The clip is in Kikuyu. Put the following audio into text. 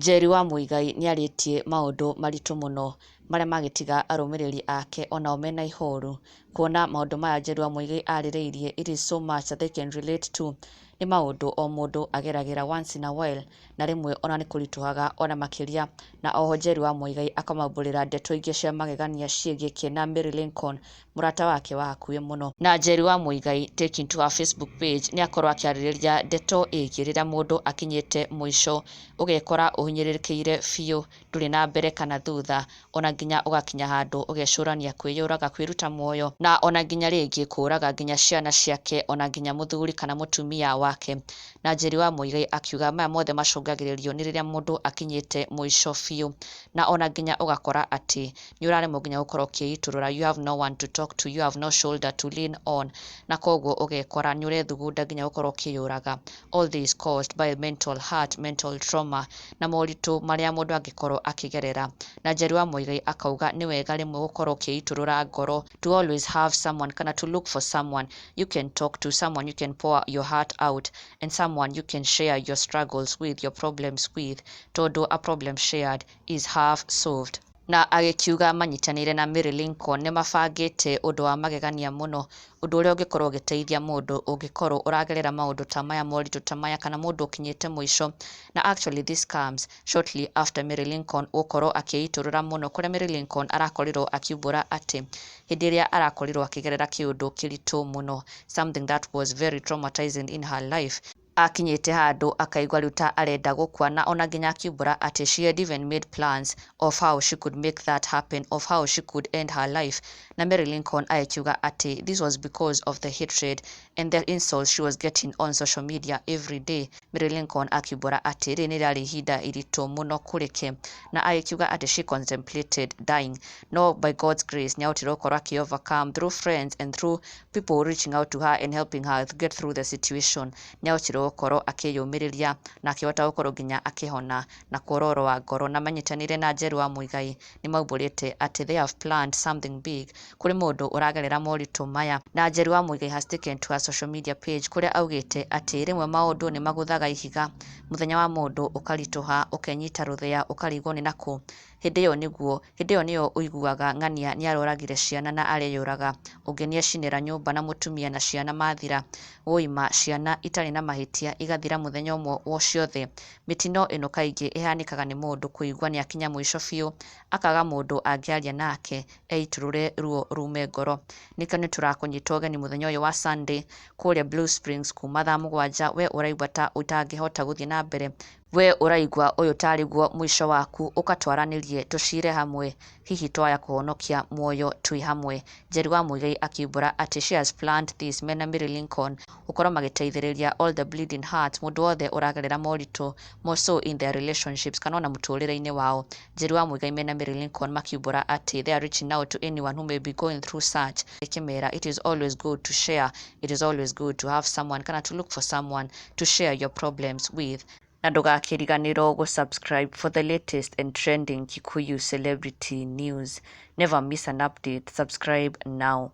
Njeri wa Muigai nĩarĩtie maũndũ maritũ mũno marĩa magĩtiga arũmĩrĩri ake onao mena ihoru, kuona maũndũ maya Njeri wa Muigai arĩrĩirie it is so much that they can relate to. Nĩ maũndũ o mũndũ ageragĩra once in a while, na rĩmwe ona nĩ kũritũhaga ona makĩria, na oho Njeri wa Muigai akamaumbũrĩra ndeto ingĩ cia magegania ciĩgiĩ Kîena Mary Lincoln, mũrata wake wa hakuhĩ mũno. Na Njeri wa Muigai taking to her Facebook page nĩakorwo akĩarĩrĩria ndeto ĩgiĩ rĩrĩa mũndũ akinyĩte mũico, ũgekora ũhinyĩrĩrĩkĩire biũ, ndũrĩ na mbere kana thutha, ona nginya ũgakinya handũ ũgecũrania kwĩyũraga, kwĩruta muoyo, na ona nginya rĩngĩ kũraga nginya ciana ciake, ona nginya mũthuri kana mũtumia wake. Na Njeri wa Muigai akiuga maya mothe macũngagĩrĩrio nĩ rĩrĩa mũndũ akinyĩte mũico biũ, na ona nginya ũgakora atĩ nĩ ũraremwo nginya gũkorwo ũkĩĩtũrũra, you have no one to talk to, you have no shoulder to lean on, na koguo ũgekora nĩ ũrethugunda nginya gũkorwo ũkĩyũraga. All this caused by mental hurt, mental trauma, na moritũ marĩa mũndũ angĩkorwo akĩgerera. Na Njeri wa Muigai akauga nĩ wega rĩmwe gũkorwo ũkĩĩtũrũra ngoro, to always have someone kana to look for someone you can talk to, someone you can pour your heart out, and someone you can share your struggles with, your problems with, tondũ a problem shared is half solved. Na agĩkiuga manyitanĩire na Mary Lincoln nĩ mabangĩte ũndũ wa magegania mũno, ũndũ ũrĩa ũngĩkorwo ũgĩteithia mũndũ ũngĩkorwo ũragerera maũndũ ta maya, moritũ ta maya, kana mũndũ ũkinyĩte mũico. Na actually this comes shortly after Mary Lincoln gũkorwo akĩĩtũrũra mũno, kũrĩa Mary Lincoln arakorirwo akiumbũra atĩ hĩndĩ ĩrĩa arakorirwo akĩgerera kĩũndũ kĩritũ mũno, something that was very traumatizing in her life, akinyĩte handũ akaigua rĩu ta arenda gũkua, na ona nginya akiumbũra atĩ she had even made plans of how she could make that happen, of how she could end her life. Na Mary Lincoln akiuga atĩ this was because of the hatred and the insults she was getting on social media every day. Mary Lincoln akiumbũra atĩ rĩrĩ nĩ rĩarĩ ihinda iritũ mũno kũrĩke, na akiuga atĩ she contemplated dying, no by God's grace nĩahotire gũkorwo akĩ-overcome through friends and through people reaching out to her and helping her to get through the situation. Nĩahotire gũkorwo akĩyũmĩrĩria na akĩhota gũkorwo nginya akĩhona na kuororo wa ngoro. Na manyitanĩire na Njeri wa Muigai nĩ maumbũrĩte atĩ they have planned something big kũrĩ mũndũ ũragerera moritũ maya. Na Njeri wa Muigai has taken to her social media page, kũrĩa augĩte atĩ rĩmwe maũndũ nĩ magũthaga ihiga, mũthenya wa mũndũ ũkaritũha, ũkenyita rũthĩa, ũkarigwo nĩ nakũ. Hĩndĩ ĩyo nĩyo ũiguaga ng'ania nĩaroragire ciana na areyũraga, ũngĩ nĩecinĩra nyũmba na mũtumia na ciana mathira, woima ciana itarĩ na mahĩtia igathira mũthenya ũmwe wo ciothe. Mĩtino ĩno kaingĩ ĩhanĩkaga nĩ mũndũ kũigua nĩ akinya mũico biũ, akaga mũndũ angĩaria nake eitũrũre ruo rume ngoro. Nĩkĩo nĩ tũrakũnyita ũgeni mũthenya ũyũ wa Sunday kũrĩa Blue Springs kuma thaa 7. We ũraigua ta ũtangĩhota gũthiĩ na mbere, we ũraigua ũyũ tarĩguo mũico waku, ũkatwaranĩrie tũcire hamwe, hihi twaya kũhonokia muoyo twĩ hamwe. Njeri wa Muigai akiumbũra atĩ she has planned this, mena Mary Lincoln gũkorwo magĩteithĩrĩria all the bleeding hearts, mũndũ wothe ũragerera moritũ, more so in their relationships kana ona mũtũrĩre-inĩ wao. Njeri wa Muigai mena Mary Lincoln makiumbũra atĩ they are reaching out to anyone who may be going through such. Ikĩmera it is always good to share, it is always good to have someone kana to look for someone to share your problems with. Na ndũgakĩriganĩrwo gũsubscribe for the latest and trending Kikuyu celebrity news. Never miss an update. Subscribe now.